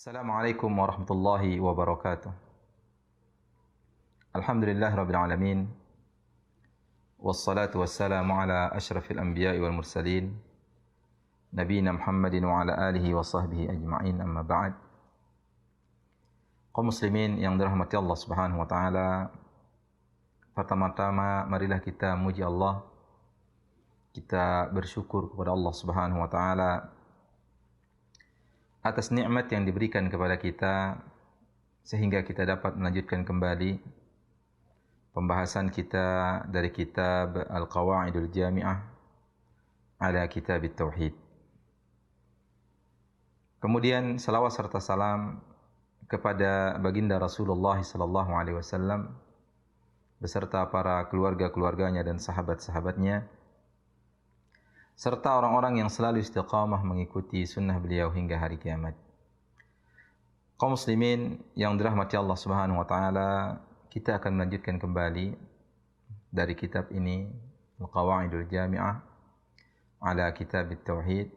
Assalamualaikum warahmatullahi wabarakatuh. Alhamdulillah rabbil alamin. Wassalatu wassalamu ala asyrafil anbiya'i wal mursalin. Nabiyina Muhammadin wa ala alihi wa sahbihi ajma'in, amma ba'd. Kaum muslimin yang dirahmati Allah Subhanahu wa taala, pertama-tama marilah kita muji Allah. Kita bersyukur kepada Allah Subhanahu wa taala atas nikmat yang diberikan kepada kita sehingga kita dapat melanjutkan kembali pembahasan kita dari kitab Al-Qawaidul Jami'ah ala Kitab Tauhid. Kemudian salawat serta salam kepada baginda Rasulullah sallallahu alaihi wasallam beserta para keluarga-keluarganya dan sahabat-sahabatnya, serta orang-orang yang selalu istiqamah mengikuti sunnah beliau hingga hari kiamat. Kaum muslimin yang dirahmati Allah Subhanahu wa taala, kita akan melanjutkan kembali dari kitab ini, Al-Qawaidul Jami'ah ala Kitab Tauhid,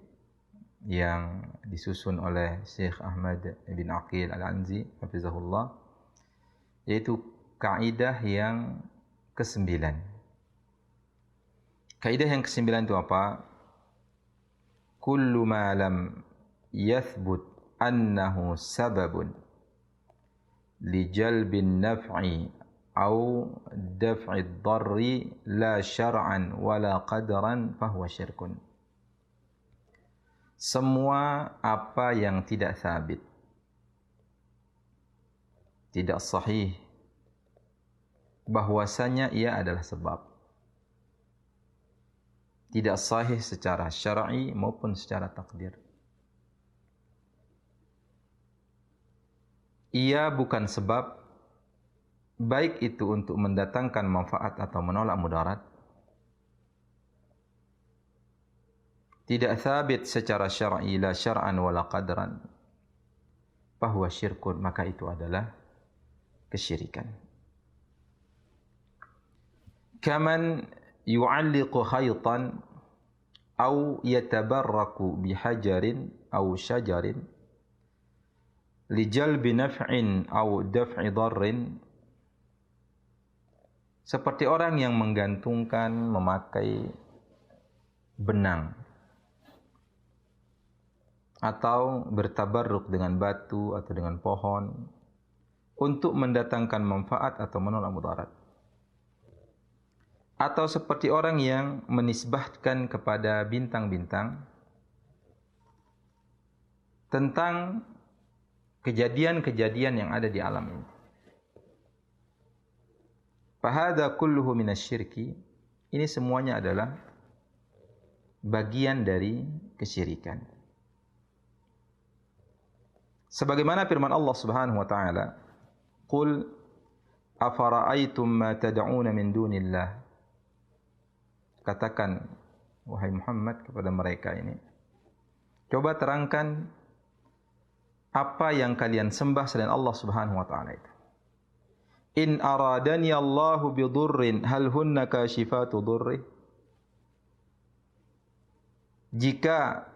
yang disusun oleh Syekh Ahmad bin Aqil Al-Anzi hafizahullah, yaitu kaidah yang ke-9. Kaidah yang ke-9 itu apa? Kullu ma lam yathbut annahu sababun li jalbin naf'i au daf'i dharri la syar'an wala qadaran fahuwa syirkun. Semua apa yang tidak sabit, tidak sahih bahwasanya ia adalah sebab, tidak sahih secara syar'i maupun secara takdir, ia bukan sebab, baik itu untuk mendatangkan manfaat atau menolak mudarat, tidak sabit secara syar'i la syar'an wala qadran, fahuwa syirkun, maka itu adalah kesyirikan. Kaman yu'alliqu khaytan aw yatabarraku bihajarin aw syajarin li jalbi naf'in aw daf'i dharrin, seperti orang yang menggantungkan, memakai benang atau bertabarruk dengan batu atau dengan pohon untuk mendatangkan manfaat atau menolak mudarat, atau seperti orang yang menisbahkan kepada bintang-bintang tentang kejadian-kejadian yang ada di alam ini. Fahadha kulluhu minasyirki, ini semuanya adalah bagian dari kesyirikan. Sebagaimana firman Allah Subhanahu wa taala, "Qul afara'aytum ma tad'una min dunillah." Katakan, wahai Muhammad, kepada mereka ini, coba terangkan apa yang kalian sembah selain Allah Subhanahu wa taala itu. In aradani Allahu bidurrin hal hunna kashifatu durri. Jika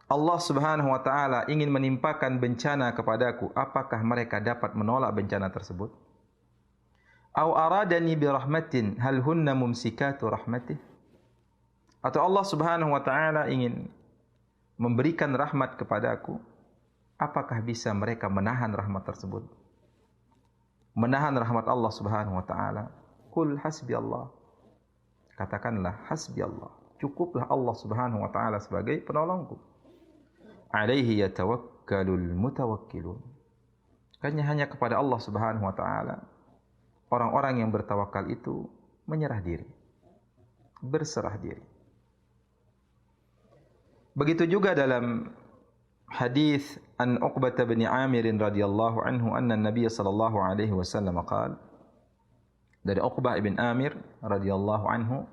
Allah Subhanahu wa taala ingin menimpakan bencana kepadaku, apakah mereka dapat menolak bencana tersebut? Au aradani birahmatin hal hunna mumsikatu rahmatih. Atau Allah Subhanahu wa taala ingin memberikan rahmat kepadaku, apakah bisa mereka menahan rahmat tersebut? Menahan rahmat Allah Subhanahu wa taala. Qul hasbi Allah. Katakanlah hasbi Allah. Cukuplah Allah Subhanahu wa taala sebagai penolongku. Alaihi yatawakkalul mutawakkilun. Hanya kepada Allah Subhanahu wa taala orang-orang yang bertawakal itu menyerah diri, berserah diri. Begitu juga dalam hadis an Uqbah bin Amir radhiyallahu anhu anna Nabiy sallallahu alaihi wasallam qala, dari Uqbah bin Amir radhiyallahu anhu,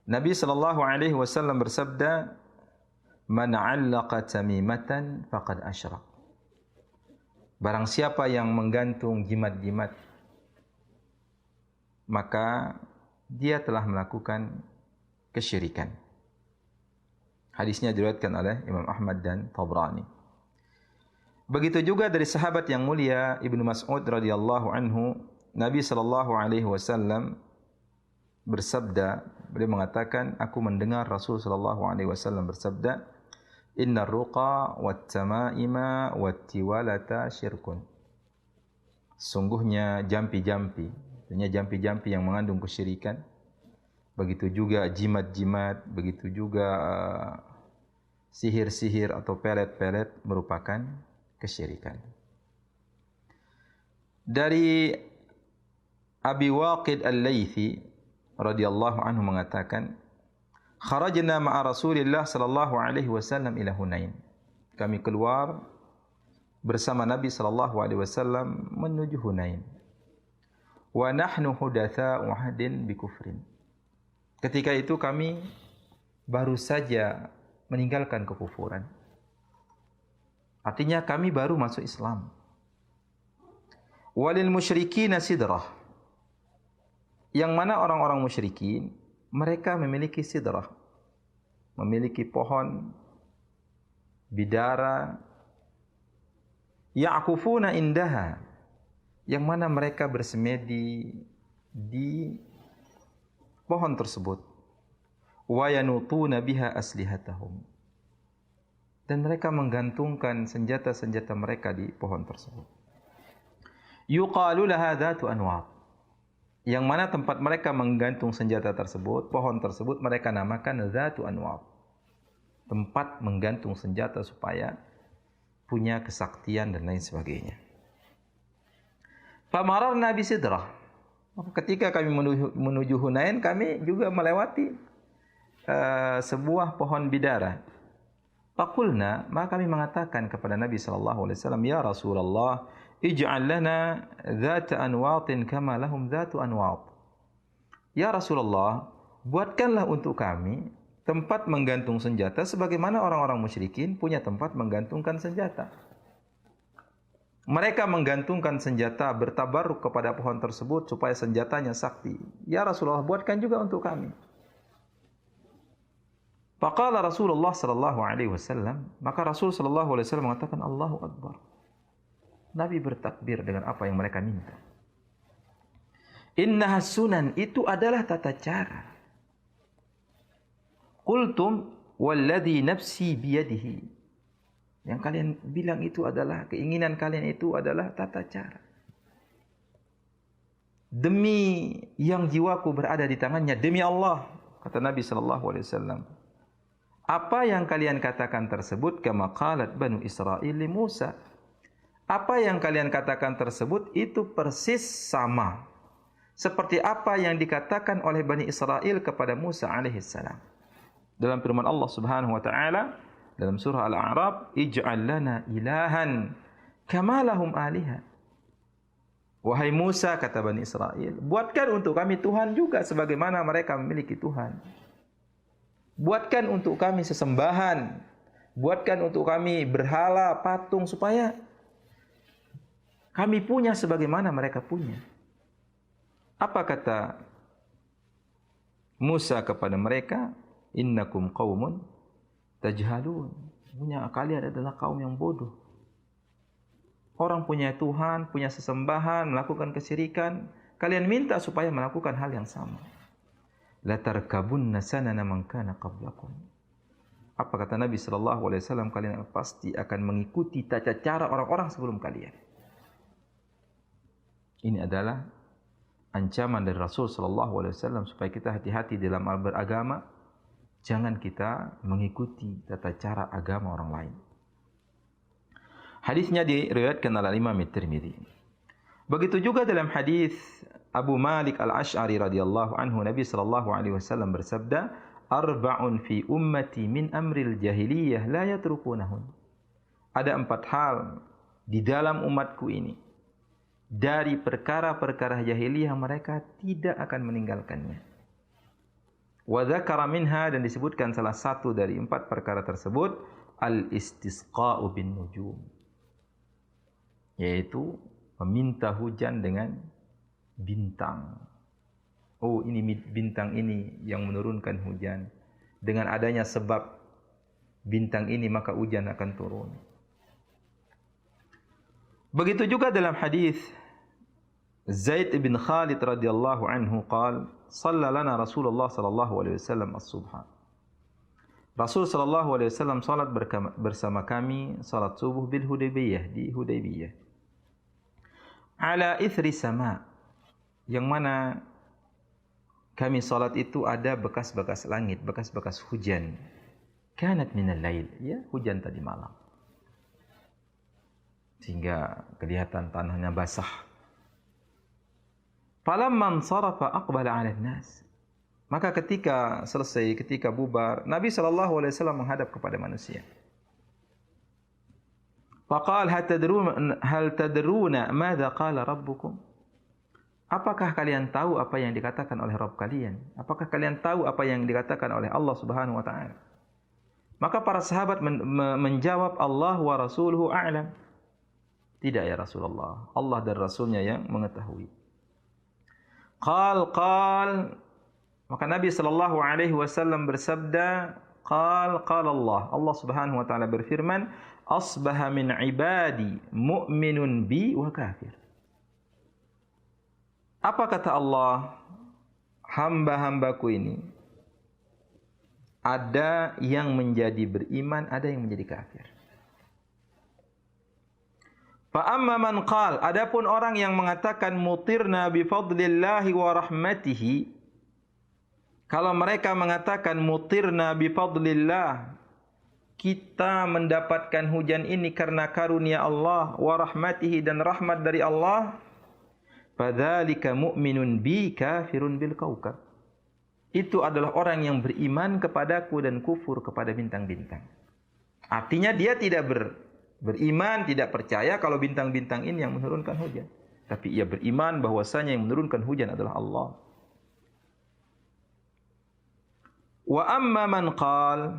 Nabi sallallahu alaihi wasallam bersabda, man 'allaqa tamimatan faqad asyrak. Barang siapa yang menggantung jimat-jimat, maka dia telah melakukan kesyirikan. Hadisnya diriwayatkan oleh Imam Ahmad dan Tabrani. Begitu juga dari sahabat yang mulia Ibnu Mas'ud radhiyallahu anhu, Nabi sallallahu alaihi wasallam bersabda, beliau mengatakan, aku mendengar Rasul sallallahu alaihi wasallam bersabda, "Innar ruqa wat tamaima wat tiwalata syirkun." Sungguhnya jampi-jampi, artinya jampi-jampi yang mengandung kesyirikan. Begitu juga jimat-jimat, begitu juga sihir-sihir atau pelet-pelet merupakan kesyirikan. Dari Abi Waqid Al-Laythi radhiyallahu anhu mengatakan, kharajna ma'a Rasulillah sallallahu alaihi wasallam ila Hunain. Kami keluar bersama Nabi sallallahu alaihi wasallam menuju Hunain. Wa nahnu hudatsa'u ahdin bi kufrin. Ketika itu kami baru saja meninggalkan kekufuran. Artinya kami baru masuk Islam. Walil musyrikin sidrah. Yang mana orang-orang musyrikin, mereka memiliki sidrah. Memiliki pohon bidara. Ya'kufuna indaha. Yang mana mereka bersemedi di pohon tersebut. Wa yanutuna biha aslihatahum. Dan mereka menggantungkan senjata-senjata mereka di pohon tersebut. Yuqalu laha dhatu anwat. Yang mana tempat mereka menggantung senjata tersebut, pohon tersebut mereka namakan dhatu anwat. Tempat menggantung senjata supaya punya kesaktian dan lain sebagainya. Famararna bisidrah. Ketika kami menuju Hunain, kami juga melewati sebuah pohon bidara. Faqulna, maka kami mengatakan kepada Nabi sallallahu alaihi wasallam, ya Rasulullah, ij'al lana dzata anwatin kama lahum dzatu anwat. Ya Rasulullah, buatkanlah untuk kami tempat menggantung senjata sebagaimana orang-orang musyrikin punya tempat menggantungkan senjata. Mereka menggantungkan senjata bertabarruk kepada pohon tersebut supaya senjatanya sakti. Ya Rasulullah, buatkan juga untuk kami. Faqala Rasulullah sallallahu alaihi wasallam, maka Rasul sallallahu alaihi wasallam mengatakan Allahu Akbar. Nabi bertakbir dengan apa yang mereka minta. Innaha sunan, itu adalah tata cara. Qultum walladhi nafsi biyadihi. Yang kalian bilang itu adalah, keinginan kalian itu adalah tata cara. Demi yang jiwaku berada di tangannya, demi Allah, kata Nabi sallallahu alaihi wasallam. Apa yang kalian katakan tersebut kama qalat Banu Israil li Musa. Apa yang kalian katakan tersebut itu persis sama seperti apa yang dikatakan oleh Bani Israil kepada Musa alaihissalam. Dalam firman Allah Subhanahu wa taala dalam surah Al-A'raf, ij'al lana ilahan kama lahum aliha. Wahai Musa, kata Bani Israil, buatkan untuk kami Tuhan juga sebagaimana mereka memiliki Tuhan. Buatkan untuk kami sesembahan. Buatkan untuk kami berhala, patung supaya kami punya sebagaimana mereka punya. Apa kata Musa kepada mereka? Innakum qaumun tajhalun. Punya kalian adalah kaum yang bodoh. Orang punya Tuhan, punya sesembahan, melakukan kesyirikan, kalian minta supaya melakukan hal yang sama. La tarkabunna sanana man kana qablakum. Apa kata Nabi sallallahu alaihi wasallam, kalian pasti akan mengikuti tata cara orang-orang sebelum kalian. Ini adalah ancaman dari Rasul sallallahu alaihi wasallam supaya kita hati-hati dalam beragama. Jangan kita mengikuti tata cara agama orang lain. Hadisnya diriwayatkan oleh Imam At-Tirmidzi. Begitu juga dalam hadis Abu Malik Al-Asy'ari radhiyallahu anhu, Nabi sallallahu alaihi wasallam bersabda, "Arba'un fi ummati min amril jahiliyah la yatrukunahun." Ada 4 hal di dalam umatku ini dari perkara-perkara jahiliyah mereka tidak akan meninggalkannya. Wa dzakara minha, dan disebutkan salah satu dari 4 perkara tersebut, al-istisqa'u bin nujum, yaitu meminta hujan dengan bintang. Oh, ini bintang ini yang menurunkan hujan. Dengan adanya sebab bintang ini maka hujan akan turun. Begitu juga dalam hadis Zaid bin Khalid radhiyallahu anhu qala shalla lana Rasulullah sallallahu alaihi wasallam as-subha. Rasul sallallahu alaihi wasallam salat bersama kami salat subuh bil Hudaybiyah, di Hudaybiyah. Ala ithri sama, yang mana kami salat itu ada bekas-bekas langit, bekas-bekas hujan. Kanat minal lail, ya hujan tadi malam. Sehingga kelihatan tanahnya basah. Falamman sarafa aqbala 'ala an-nas. Maka ketika selesai, ketika bubar, Nabi SAW menghadap kepada manusia. Faqal hal tadruna madza qala rabbukum? Apakah kalian tahu apa yang dikatakan oleh Rabb kalian? Apakah kalian tahu apa yang dikatakan oleh Allah Subhanahu wa taala? Maka para sahabat menjawab, Allah wa rasuluhu a'lam. Tidak ya Rasulullah, Allah dan Rasulnya yang mengetahui. Qal maka Nabi sallallahu alaihi wasallam bersabda, qala Allah, Allah Subhanahu wa taala berfirman, asbaha min ibadi mu'minun bi wa kafir. Apa kata Allah? Hamba-hambaku ini ada yang menjadi beriman, ada yang menjadi kafir. Fa amma man qala, adapun orang yang mengatakan mutirna bi fadlillahi wa rahmatihi, kalau mereka mengatakan mutirna bi fadlillah, kita mendapatkan hujan ini karena karunia Allah, wa rahmatihi, dan rahmat dari Allah, fadzalika mu'minun bi kafirun bil kaukab. Itu adalah orang yang beriman kepadaku dan kufur kepada bintang-bintang. Artinya dia tidak beriman, tidak percaya kalau bintang-bintang ini yang menurunkan hujan. Tapi ia beriman bahwasanya yang menurunkan hujan adalah Allah. Wa amma man qal,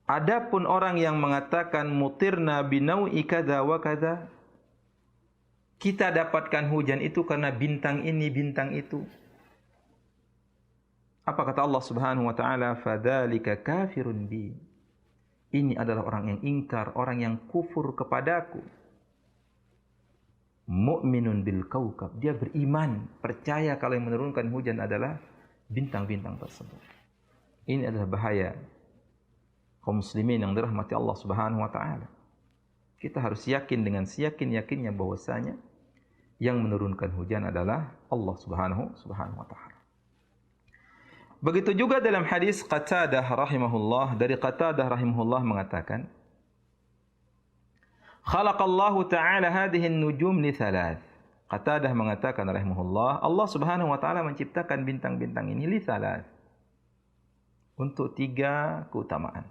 adapun orang yang mengatakan mutirna binau'i kadza wa kadza, kita dapatkan hujan itu karena bintang ini, bintang itu. Apa kata Allah Subhanahu wa taala? Fadzalika kafirun bi. Ini adalah orang yang ingkar, orang yang kufur kepadaku. Mu'minun bil kaukab, dia beriman, percaya kalau yang menurunkan hujan adalah bintang-bintang tersebut. Ini adalah bahaya kaum muslimin yang dirahmati Allah Subhanahu wa taala. Kita harus yakin dengan seyakin-yakinnya bahwasanya yang menurunkan hujan adalah Allah Subhanahu wa taala. Begitu juga dalam hadis Qatadah rahimahullah, dari Qatadah rahimahullah mengatakan, khalaqallahu ta'ala hadhihi an-nujum li thalath. Qatadah mengatakan rahimahullah, Allah Subhanahu wa taala menciptakan bintang-bintang ini li thalath, untuk 3 keutamaan,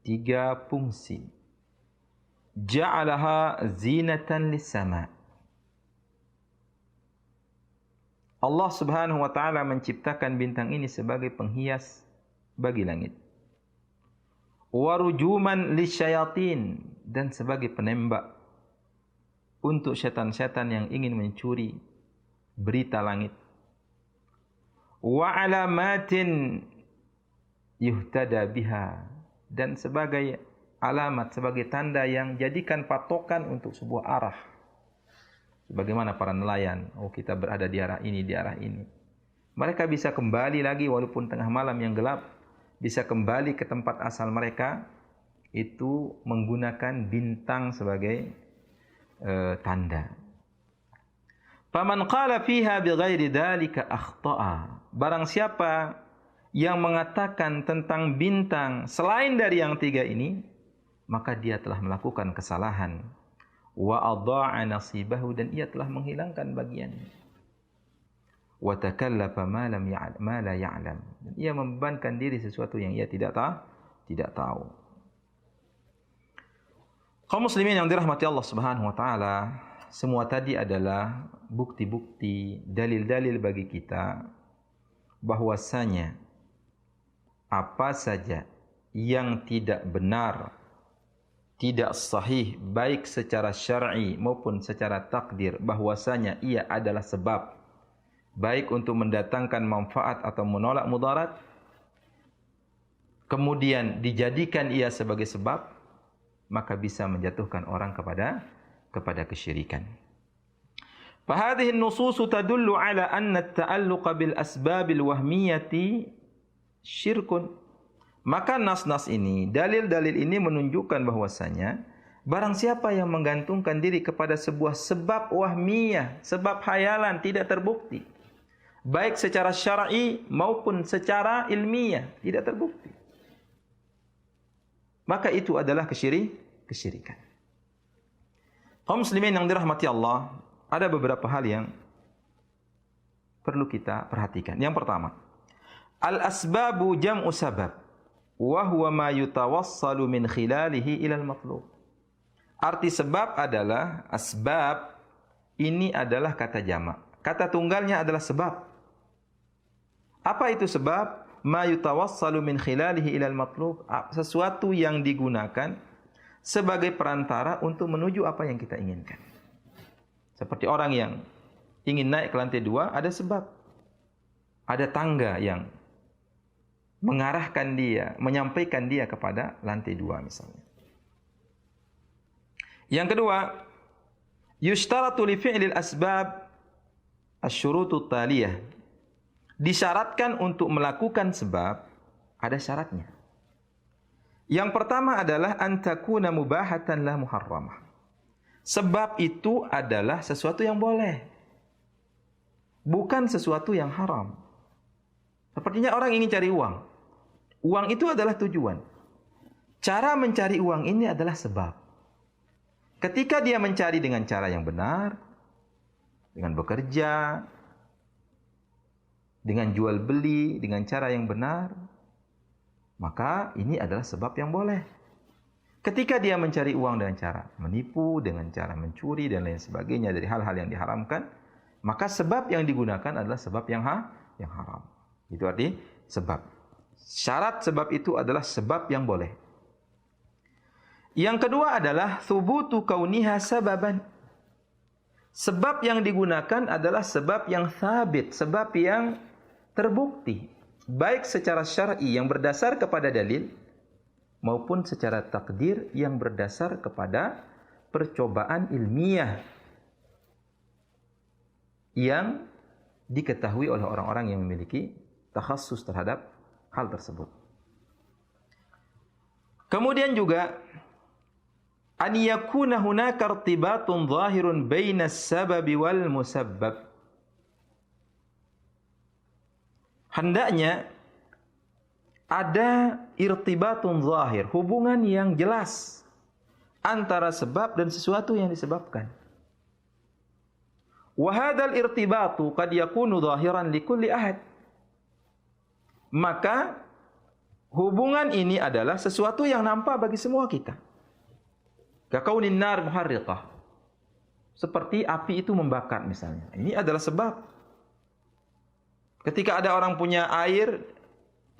3 fungsi. Ja'alaha zinatan lis-sama. Allah Subhanahu wa taala menciptakan bintang ini sebagai penghias bagi langit. Wa rujuman lisyayatin, dan sebagai penembak untuk setan-setan yang ingin mencuri berita langit. Wa alamatin yuhtada biha, dan sebagai alamat, sebagai tanda yang jadikan patokan untuk sebuah arah. Sebagaimana para nelayan, oh kita berada di arah ini, di arah ini. Mereka bisa kembali lagi walaupun tengah malam yang gelap, bisa kembali ke tempat asal mereka, itu menggunakan bintang sebagai tanda. Faman qala fiha bighairi dzalika akhta'a. Barang siapa yang mengatakan tentang bintang selain dari yang 3 ini, maka dia telah melakukan kesalahan. Wa adha'a nasibahu, dan ia telah menghilangkan bagiannya. Wa takallafa ma la ya'lam, dan ia membebankan diri sesuatu yang ia tidak tahu. Kaum muslimin yang dirahmati Allah Subhanahu wa taala, semua tadi adalah bukti-bukti, dalil-dalil bagi kita bahwasanya apa saja yang tidak benar, tidak sahih, baik secara syar'i maupun secara takdir, bahwasanya ia adalah sebab baik untuk mendatangkan manfaat atau menolak mudarat, kemudian dijadikan ia sebagai sebab, maka bisa menjatuhkan orang kepada kesyirikan. Fahadhihi an-nusus tadullu ala anna at-ta'alluq bil asbabil wahmiyati syirkun. Maka nas-nas ini, dalil-dalil ini menunjukkan bahwasanya barang siapa yang menggantungkan diri kepada sebuah sebab wahmiyah, sebab hayalan tidak terbukti, baik secara syar'i maupun secara ilmiah tidak terbukti, maka itu adalah kesyirikan. Kaum muslimin yang dirahmati Allah, ada beberapa hal yang perlu kita perhatikan. Yang pertama, al-asbabu jam'u sabab, wa huwa ma yutawassalu min khilalihi ilal matlub. Arti sebab adalah asbab, ini adalah kata jamak. Kata tunggalnya adalah sebab. Apa itu sebab? Ma yutawassalu min khilalihi ilal matlub. Sesuatu yang digunakan sebagai perantara untuk menuju apa yang kita inginkan. Seperti orang yang ingin naik ke lantai 2, ada sebab. Ada tangga yang mengarahkan dia, menyampaikan dia kepada lantai 2 misalnya. Yang kedua, yushtaratu li fi'lil asbab asy-syurutut taliyah. Disyaratkan untuk melakukan sebab, ada syaratnya. Yang pertama adalah an takuna mubahatan la muharramah. Sebab itu adalah sesuatu yang boleh, bukan sesuatu yang haram. Sepertinya orang ingin cari uang. Uang itu adalah tujuan. Cara mencari uang ini adalah sebab. Ketika dia mencari dengan cara yang benar, dengan bekerja, dengan jual beli, dengan cara yang benar, maka ini adalah sebab yang boleh. Ketika dia mencari uang dengan cara menipu, dengan cara mencuri dan lain sebagainya dari hal-hal yang diharamkan, maka sebab yang digunakan adalah sebab yang haram. Itu arti sebab. Syarat sebab itu adalah sebab yang boleh. Yang kedua adalah thubutu kauniha sababan. Sebab yang digunakan adalah sebab yang thabit, sebab yang terbukti, baik secara syar'i yang berdasar kepada dalil maupun secara takdir yang berdasar kepada percobaan ilmiah yang diketahui oleh orang-orang yang memiliki takhassus terhadap hal tersebut. Kemudian juga an yakuna hunaka irtibatun zahirun baina as-sabab wal musabbab. Hendaknya ada irtibatun zahir, hubungan yang jelas antara sebab dan sesuatu yang disebabkan. Wa hadzal irtibatu qad yakunu zahiran likulli ahad. Maka hubungan ini adalah sesuatu yang nampak bagi semua kita. Kakaunin nar muharriqah. Seperti api itu membakar misalnya. Ini adalah sebab. Ketika ada orang punya air,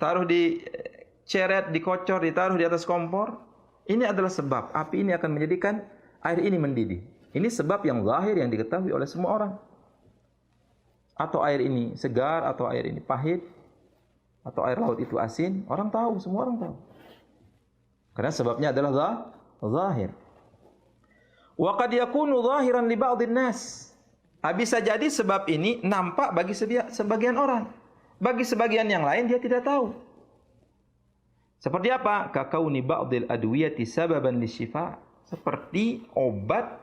taruh di ceret, dikocor, ditaruh di atas kompor, ini adalah sebab. Api ini akan menjadikan air ini mendidih. Ini sebab yang zahir yang diketahui oleh semua orang. Atau air ini segar, atau air ini pahit, atau air laut itu asin, orang tahu, semua orang tahu. Karena sebabnya adalah zahir. Wa qad yakunu zahiran li ba'dhin nas. Bisa jadi sebab ini nampak bagi sebagian orang. Bagi sebagian yang lain dia tidak tahu. Seperti apa? Kakauni ba'dil adwiyati sababan lisyifa. Seperti obat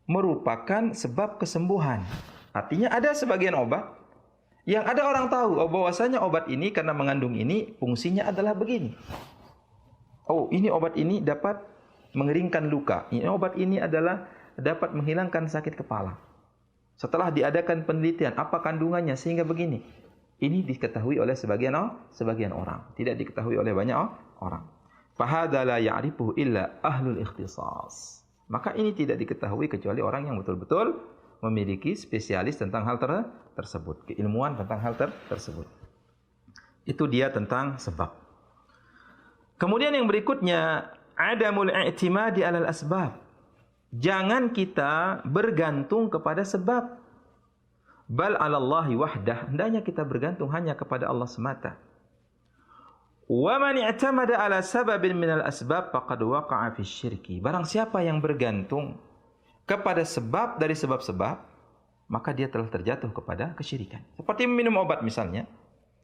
merupakan sebab kesembuhan. Artinya ada sebagian obat yang ada orang tahu bahwasanya obat ini karena mengandung ini fungsinya adalah begini. Oh, ini obat ini dapat mengeringkan luka. Ini obat ini adalah dapat menghilangkan sakit kepala. Setelah diadakan penelitian apa kandungannya sehingga begini. Ini diketahui oleh sebagian orang, tidak diketahui oleh banyak orang. Fahadza la ya'rifuhu illa ahlul ikhtisas. Maka ini tidak diketahui kecuali orang yang betul-betul memiliki spesialis tentang hal tersebut, keilmuan tentang hal tersebut. Itu dia tentang sebab. Kemudian yang berikutnya, adamul i'timadi 'alal asbab. Jangan kita bergantung kepada sebab. Bal 'alallahi wahdah. Hendaknya kita bergantung hanya kepada Allah semata. Wa man i'tamada 'ala sababin minal asbab faqad waqa'a fi syirki. Barang siapa yang bergantung kepada sebab dari sebab-sebab, maka dia telah terjatuh kepada kesyirikan. Seperti minum obat misalnya,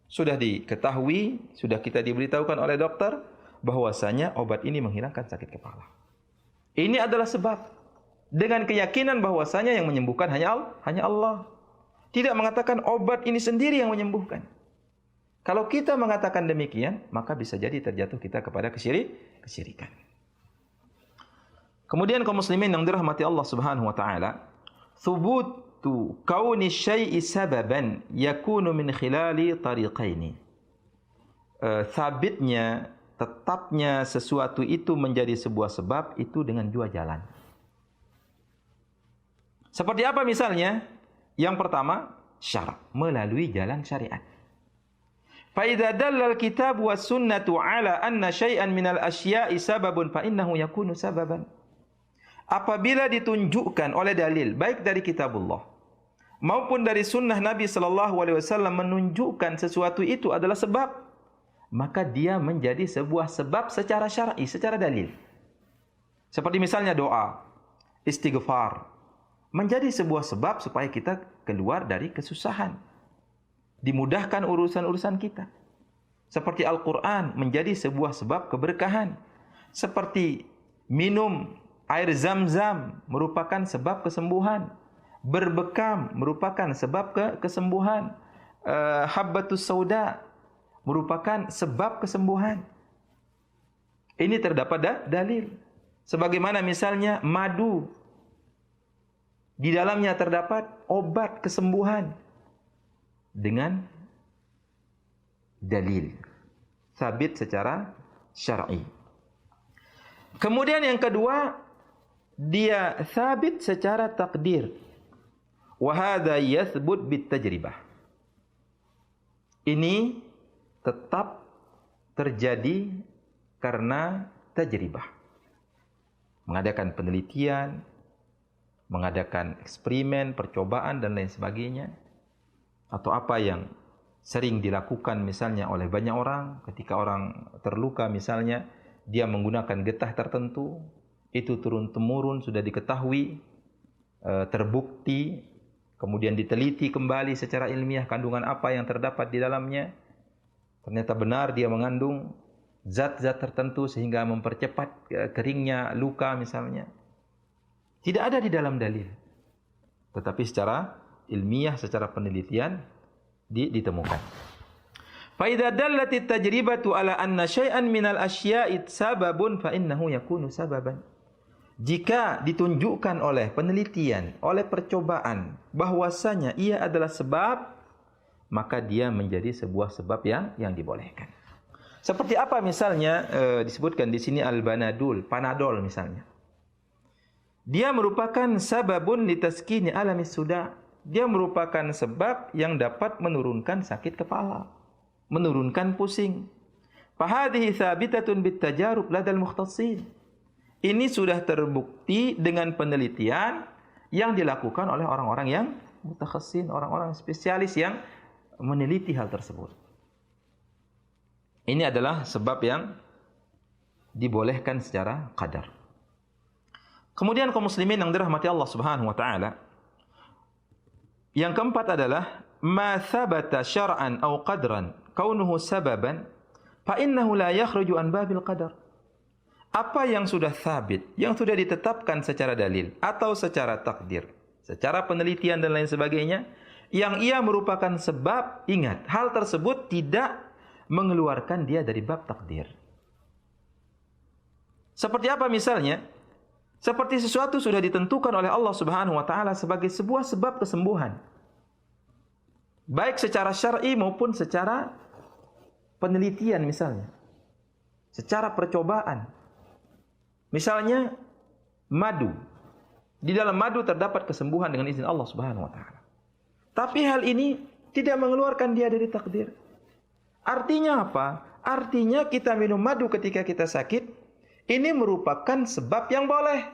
sudah diketahui, sudah kita diberitahukan oleh dokter bahwasanya obat ini menghilangkan sakit kepala. Ini adalah sebab, dengan keyakinan bahwasanya yang menyembuhkan hanya Allah. Tidak mengatakan obat ini sendiri yang menyembuhkan. Kalau kita mengatakan demikian, maka bisa jadi terjatuh kita kepada kesyirikan. Kemudian kaum muslimin yang dirahmati Allah Subhanahu wa taala, thubutu kauni syai'i sababan yakunu min khilali tariqaini. Sabitnya, tetapnya sesuatu itu menjadi sebuah sebab itu dengan dua jalan. Seperti apa misalnya? Yang pertama, syarak, melalui jalan syariat. Fa idza dalla al-kitab was sunnatu ala anna syai'an minal asya'i sababun fa innahu yakunu sababan. Apabila ditunjukkan oleh dalil baik dari kitabullah maupun dari sunnah Nabi sallallahu alaihi wasallam menunjukkan sesuatu itu adalah sebab, maka dia menjadi sebuah sebab secara syar'i, secara dalil. Seperti misalnya doa, istighfar, menjadi sebuah sebab supaya kita keluar dari kesusahan, dimudahkan urusan-urusan kita. Seperti Al-Quran menjadi sebuah sebab keberkahan. Seperti minum air zam-zam merupakan sebab kesembuhan. Berbekam merupakan sebab kesembuhan. Habbatus sauda merupakan sebab kesembuhan. Ini terdapat dalil. Sebagaimana misalnya madu, di dalamnya terdapat obat kesembuhan dengan dalil sabit secara syar'i. Kemudian yang kedua, dia sabit secara takdir. Wa hadza yathbut bit tajribah. Ini tetap terjadi karena tajribah. Mengadakan penelitian, mengadakan eksperimen, percobaan dan lain sebagainya. Atau apa yang sering dilakukan misalnya oleh banyak orang, ketika orang terluka misalnya, dia menggunakan getah tertentu, itu turun-temurun sudah diketahui, terbukti, kemudian diteliti kembali secara ilmiah kandungan apa yang terdapat di dalamnya. Ternyata benar dia mengandung zat-zat tertentu sehingga mempercepat keringnya luka misalnya. Tidak ada di dalam dalil, tetapi secara ilmiah, secara penelitian ditemukan. Fa idza dallat at-tajribatu ala anna syai'an minal asya'i sababun fa innahu yakunu sababan. Jika ditunjukkan oleh penelitian, oleh percobaan bahwasanya ia adalah sebab, maka dia menjadi sebuah sebab yang dibolehkan. Seperti apa misalnya disebutkan di sini al-banadul, panadol misalnya. Dia merupakan sababun litaskini alamis suda. Dia merupakan sebab yang dapat menurunkan sakit kepala, menurunkan pusing. Fahadhihi thabitatun bitajarub ladal mukhtassin. Ini sudah terbukti dengan penelitian yang dilakukan oleh orang-orang yang mutakhassin, orang-orang spesialis yang meneliti hal tersebut. Ini adalah sebab yang dibolehkan secara qadar. Kemudian kaum muslimin yang dirahmati Allah Subhanahu wa taala, yang keempat adalah ma thabata syar'an aw qadran kaunuhu sababan fa innahu la yakhruju an babil qadar. Apa yang sudah sabit, yang sudah ditetapkan secara dalil atau secara takdir, secara penelitian dan lain sebagainya, yang ia merupakan sebab, ingat, hal tersebut tidak mengeluarkan dia dari bab takdir. Seperti apa misalnya? Seperti sesuatu sudah ditentukan oleh Allah Subhanahu wa taala sebagai sebuah sebab kesembuhan. Baik secara syar'i maupun secara penelitian misalnya. Secara percobaan. Misalnya madu. Di dalam madu terdapat kesembuhan dengan izin Allah Subhanahu wa taala. Tapi hal ini tidak mengeluarkan dia dari takdir. Artinya apa? Artinya kita minum madu ketika kita sakit, ini merupakan sebab yang boleh.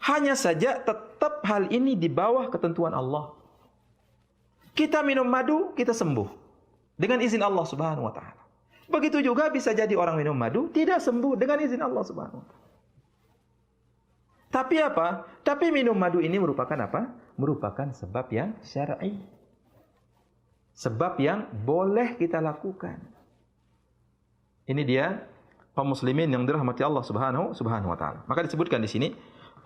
Hanya saja tetap hal ini di bawah ketentuan Allah. Kita minum madu, kita sembuh dengan izin Allah Subhanahu wa taala. Begitu juga bisa jadi orang minum madu tidak sembuh dengan izin Allah Subhanahu wa taala. Tapi apa? Tapi minum madu ini merupakan apa? Merupakan sebab yang syar'i. Sebab yang boleh kita lakukan. Ini dia kaum muslimin yang dirahmati Allah Subhanahu wa taala. Maka disebutkan di sini,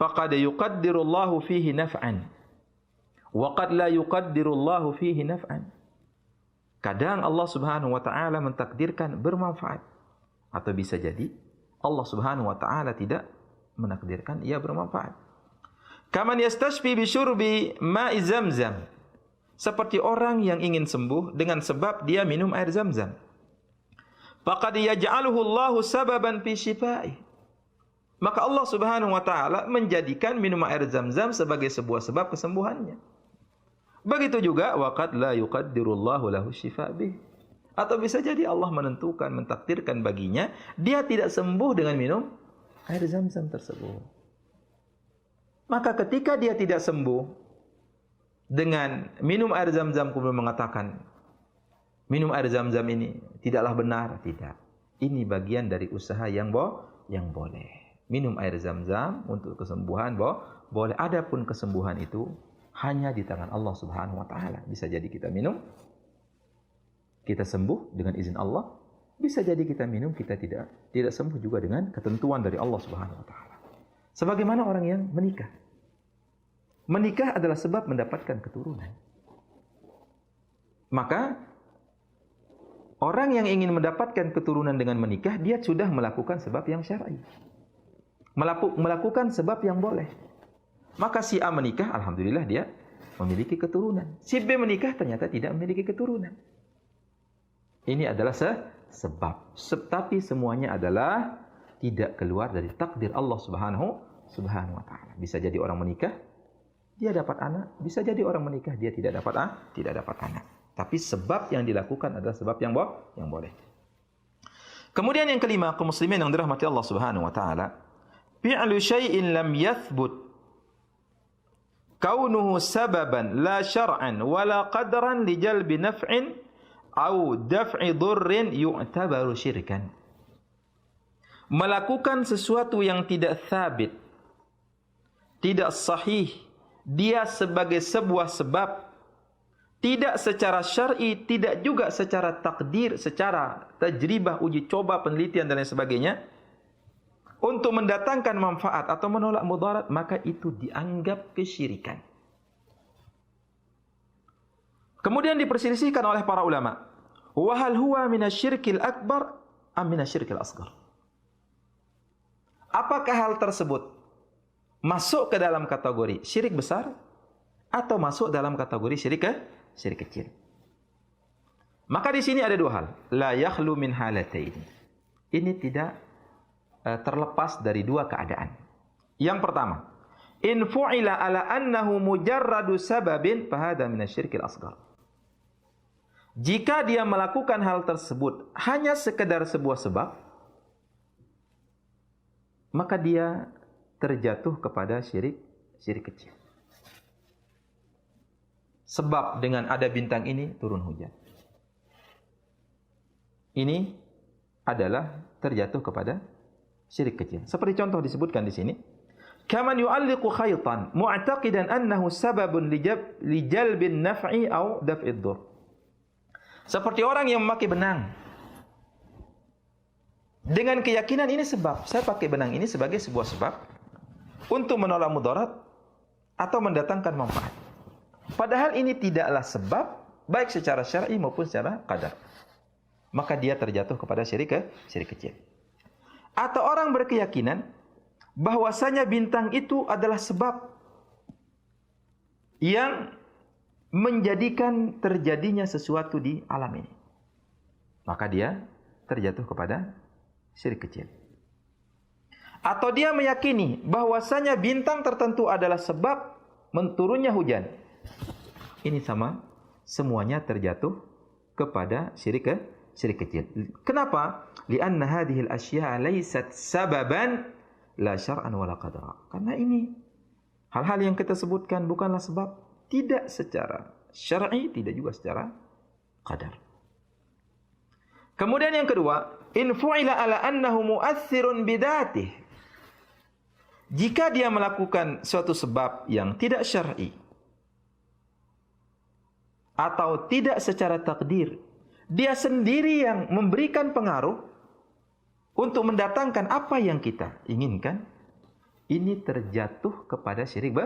faqad yuqaddirullahu fihi naf'an wa qad la yuqaddirullahu fihi naf'an. Kadang Allah Subhanahu wa taala mentakdirkan bermanfaat, atau bisa jadi Allah Subhanahu wa taala tidak menakdirkan ia bermanfaat. Kaman yastashfi bi syurbi ma'i Zamzam. Seperti orang yang ingin sembuh dengan sebab dia minum air Zamzam. Faqad yaj'aluhu Allahu sababan fi syifai. Maka Allah Subhanahu wa taala menjadikan minum air Zamzam sebagai sebuah sebab kesembuhannya. Begitu juga waqad la yuqaddirullahu lahu syifa bih. Atau bisa jadi Allah menentukan, mentakdirkan baginya dia tidak sembuh dengan minum air Zamzam tersebut. Maka ketika dia tidak sembuh dengan minum air Zamzam, kemudian mengatakan minum air Zamzam ini tidaklah benar, tidak. Ini bagian dari usaha yang boleh. Minum air Zamzam untuk kesembuhan boleh. Adapun kesembuhan itu hanya di tangan Allah Subhanahu wa taala. Bisa jadi kita minum, kita sembuh dengan izin Allah. Bisa jadi kita minum, kita tidak sembuh juga dengan ketentuan dari Allah Subhanahu wa taala. Sebagaimana orang yang menikah. Menikah adalah sebab mendapatkan keturunan. Maka orang yang ingin mendapatkan keturunan dengan menikah, dia sudah melakukan sebab yang syar'i. Melakukan sebab yang boleh. Maka si A menikah, alhamdulillah dia memiliki keturunan. Si B menikah ternyata tidak memiliki keturunan. Ini adalah sebab. Tapi semuanya adalah tidak keluar dari takdir Allah Subhanahu wa taala. Bisa jadi orang menikah, dia dapat anak. Bisa jadi orang menikah, dia tidak dapat anak. Tapi sebab yang dilakukan adalah sebab yang boleh. Kemudian yang kelima, kaum muslimin yang dirahmati Allah Subhanahu wa taala, fi'lu syai'in lam yathbut kaunuhu sababan la syar'an wala qadran li jalbi naf'in au daf'i dhurrin yu'tabaru syirkan. Melakukan sesuatu yang tidak sabit, tidak sahih, dia sebagai sebuah sebab, tidak secara syar'i, tidak juga secara takdir, secara tajribah, uji coba, penelitian dan lain sebagainya, untuk mendatangkan manfaat atau menolak mudarat, maka itu dianggap kesyirikan. Kemudian diperselisihkan oleh para ulama, wa hal huwa minasyirkil akbar am minasyirkil asghar? Apakah hal tersebut masuk ke dalam kategori syirik besar atau masuk dalam kategori syirik kecil? Maka di sini ada dua hal. La yakhlu min halataini. Ini tidak terlepas dari dua keadaan. Yang pertama, in fu'ila ala annahu mujarradu sababin fahada minasyirkil asghar. Jika dia melakukan hal tersebut hanya sekedar sebuah sebab, maka dia terjatuh kepada syirik kecil. Sebab dengan ada bintang ini turun hujan. Ini adalah terjatuh kepada syirik kecil. Seperti contoh disebutkan di sini, kaman yu'alliqu khaytan mu'taqidan annahu sababun li jalbin naf'i au daf'id dhur. Seperti orang yang memakai benang dengan keyakinan ini sebab, saya pakai benang ini sebagai sebuah sebab untuk menolak mudarat atau mendatangkan manfaat. Padahal ini tidaklah sebab, baik secara syar'i maupun secara qadar. Maka dia terjatuh kepada syirik kecil. Atau orang berkeyakinan bahwasanya bintang itu adalah sebab yang menjadikan terjadinya sesuatu di alam ini. Maka dia terjatuh kepada syirik kecil. Atau dia meyakini bahwasanya bintang tertentu adalah sebab menurunnya hujan. Ini sama, semuanya terjatuh kepada syirik kecil. Kenapa? Lianna hadhil asya' laysat sababan la syar'an wala qadra. Karena ini hal-hal yang kita sebutkan bukanlah sebab, tidak secara syar'i, tidak juga secara qadar. Kemudian yang kedua, in fu'ila ala annahu mu'athirun bidatih. Jika dia melakukan suatu sebab yang tidak syar'i atau tidak secara takdir, dia sendiri yang memberikan pengaruh untuk mendatangkan apa yang kita inginkan, ini terjatuh kepada syirik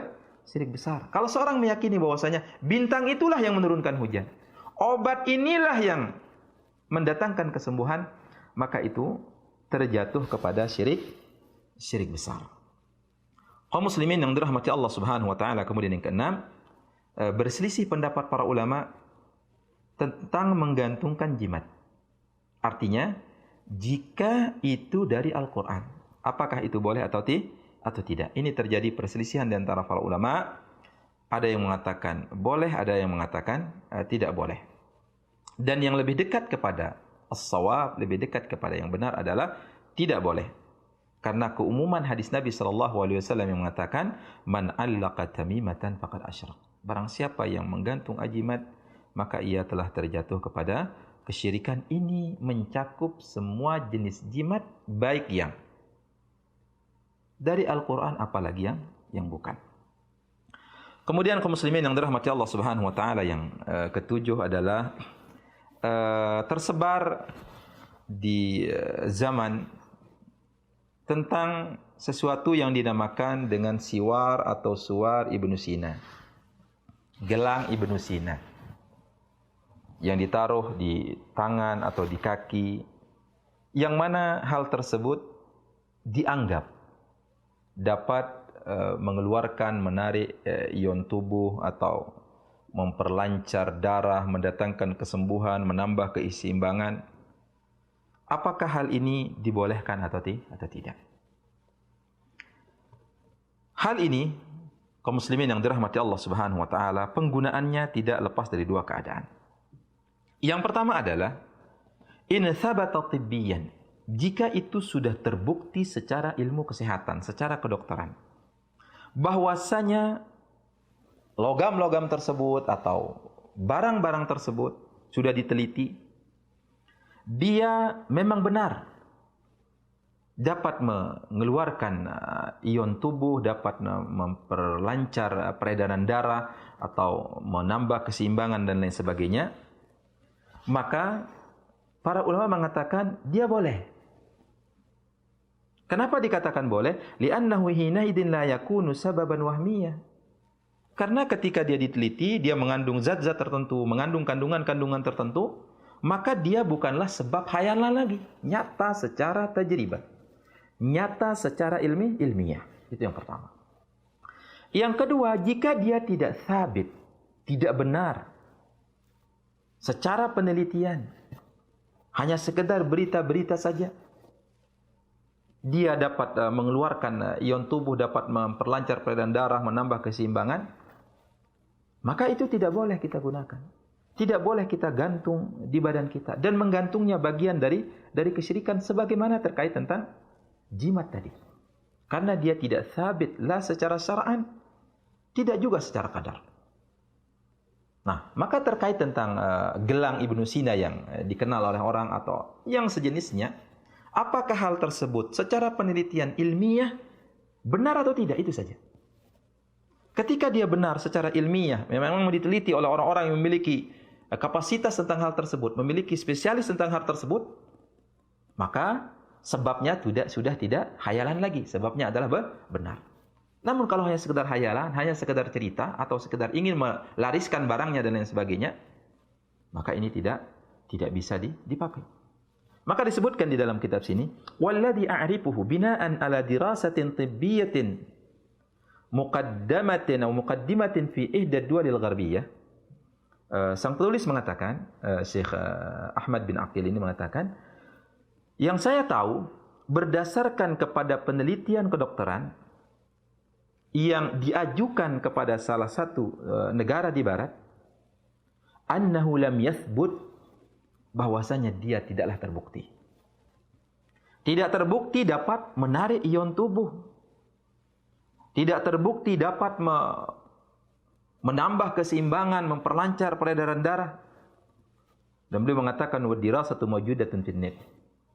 besar. Kalau seorang meyakini bahwasanya bintang itulah yang menurunkan hujan, obat inilah yang mendatangkan kesembuhan, maka itu terjatuh kepada syirik besar. Kaum muslimin yang dirahmati Allah Subhanahu wa taala, kemudian yang keenam, berselisih pendapat para ulama tentang menggantungkan jimat. Artinya, jika itu dari Al-Qur'an, apakah itu boleh atau tidak? Ini terjadi perselisihan di antara para ulama. Ada yang mengatakan boleh, ada yang mengatakan tidak boleh. Dan yang lebih dekat kepada as-shawab, lebih dekat kepada yang benar adalah tidak boleh. Karena keumuman hadis Nabi SAW yang mengatakan, Man allaqa tamimatan faqad asyrak. Barang siapa yang menggantung jimat, maka ia telah terjatuh kepada kesyirikan. Ini mencakup semua jenis jimat, baik yang dari Al-Quran, apalagi yang bukan. Kemudian kaum muslimin yang dirahmati Allah Subhanahu wa taala, yang ketujuh adalah tersebar di zaman tentang sesuatu yang dinamakan dengan siwar atau suwar Ibnu Sina, gelang Ibnu Sina, yang ditaruh di tangan atau di kaki, yang mana hal tersebut dianggap dapat mengeluarkan, menarik ion tubuh atau memperlancar darah, mendatangkan kesembuhan, menambah keseimbangan. Apakah hal ini dibolehkan atau tidak? Hal ini, kaum muslimin yang dirahmati Allah Subhanahu wa taala, penggunaannya tidak lepas dari dua keadaan. Yang pertama adalah in thabata tibbiyan, jika itu sudah terbukti secara ilmu kesehatan, secara kedokteran, bahwasanya logam-logam tersebut atau barang-barang tersebut sudah diteliti, dia memang benar dapat mengeluarkan ion tubuh, dapat memperlancar peredaran darah atau menambah keseimbangan dan lain sebagainya, maka para ulama mengatakan dia boleh. Kenapa dikatakan boleh? Li'annahu hina idin la yakunu sababan wahmiyah. Karena ketika dia diteliti, dia mengandung zat-zat tertentu, mengandung kandungan-kandungan tertentu, maka dia bukanlah sebab khayalan lagi, nyata secara tajribah, nyata secara ilmiah. Itu yang pertama. Yang kedua, jika dia tidak sabit, tidak benar secara penelitian, hanya sekedar berita-berita saja, dia dapat mengeluarkan ion tubuh, dapat memperlancar peredaran darah, menambah keseimbangan, maka itu tidak boleh kita gunakan. Tidak boleh kita gantung di badan kita. Dan menggantungnya bagian dari kesyirikan, sebagaimana terkait tentang jimat tadi. Karena dia tidak sabit lah secara syar'an, tidak juga secara qadar. Nah, maka terkait tentang gelang Ibnu Sina yang dikenal oleh orang atau yang sejenisnya, apakah hal tersebut secara penelitian ilmiah benar atau tidak, itu saja. Ketika dia benar secara ilmiah, memang diteliti oleh orang-orang yang memiliki kapasitas tentang hal tersebut, memiliki spesialis tentang hal tersebut, maka sebabnya sudah tidak khayalan lagi, sebabnya adalah benar. Namun kalau hanya sekedar khayalan, hanya sekedar cerita atau sekedar ingin melariskan barangnya dan lain sebagainya, maka ini tidak bisa dipakai. Maka disebutkan di dalam kitab sini, walladhi a'rifuhu bina'an ala dirasatin tibbiyatin muqaddimatin fi ihda ad-duwalil gharbiyah. Sang penulis mengatakan, Syekh Ahmad bin Aqil ini mengatakan, yang saya tahu berdasarkan kepada penelitian kedokteran yang diajukan kepada salah satu negara di barat, annahu lam yathbut, bahwasanya dia tidaklah terbukti. Tidak terbukti dapat menarik ion tubuh. Tidak terbukti dapat menambah keseimbangan, memperlancar peredaran darah. Dan beliau mengatakan wadirasatu mawjudatun fin net.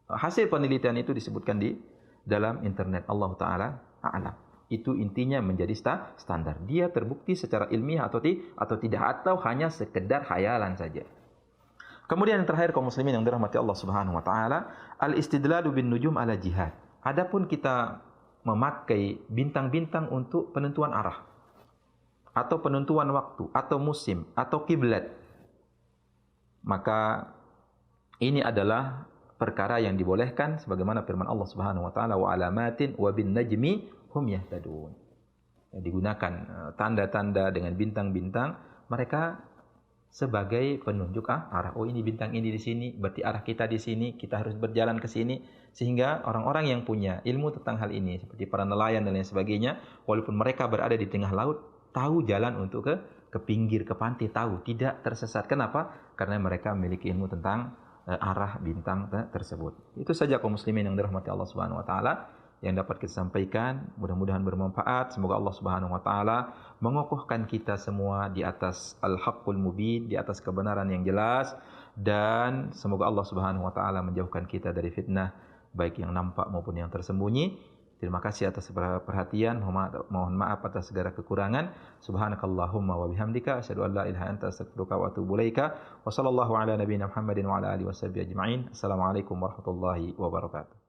Hasil penelitian itu disebutkan di dalam internet. Allah taala a'lam. Itu intinya menjadi standar. Dia terbukti secara ilmiah atau tidak, atau hanya sekedar khayalan saja. Kemudian yang terakhir kaum muslimin yang dirahmati Allah Subhanahu wa taala, al-istidlalu bin nujum ala jihad. Adapun kita memakai bintang-bintang untuk penentuan arah atau penentuan waktu atau musim atau kiblat, maka ini adalah perkara yang dibolehkan sebagaimana firman Allah Subhanahu wa taala, wa alamatin wa bin najmi hum yahtadun. Digunakan tanda-tanda dengan bintang-bintang mereka sebagai penunjuk arah. Oh, ini bintang ini di sini, berarti arah kita di sini, kita harus berjalan ke sini. Sehingga orang-orang yang punya ilmu tentang hal ini, seperti para nelayan dan lain sebagainya, walaupun mereka berada di tengah laut, tahu jalan untuk ke pinggir, ke pantai, tahu, tidak tersesat. Kenapa? Karena mereka memiliki ilmu tentang arah bintang tersebut. Itu saja kaum muslimin yang dirahmati Allah Subhanahu wa taala yang dapat kita sampaikan, mudah-mudahan bermanfaat. Semoga Allah Subhanahu wa taala mengokohkan kita semua di atas al-haqqul mubin, di atas kebenaran yang jelas, dan semoga Allah Subhanahu wa taala menjauhkan kita dari fitnah baik yang nampak maupun yang tersembunyi. Terima kasih atas perhatian. Mohon maaf atas segala kekurangan. Subhanakallahumma wa bihamdika asyhadu an la ilaha illa anta astaghfiruka wa atubu ilaika. Wa sallallahu ala nabiyyina Muhammadin wa ala alihi washabihi ajma'in. Assalamualaikum warahmatullahi wabarakatuh.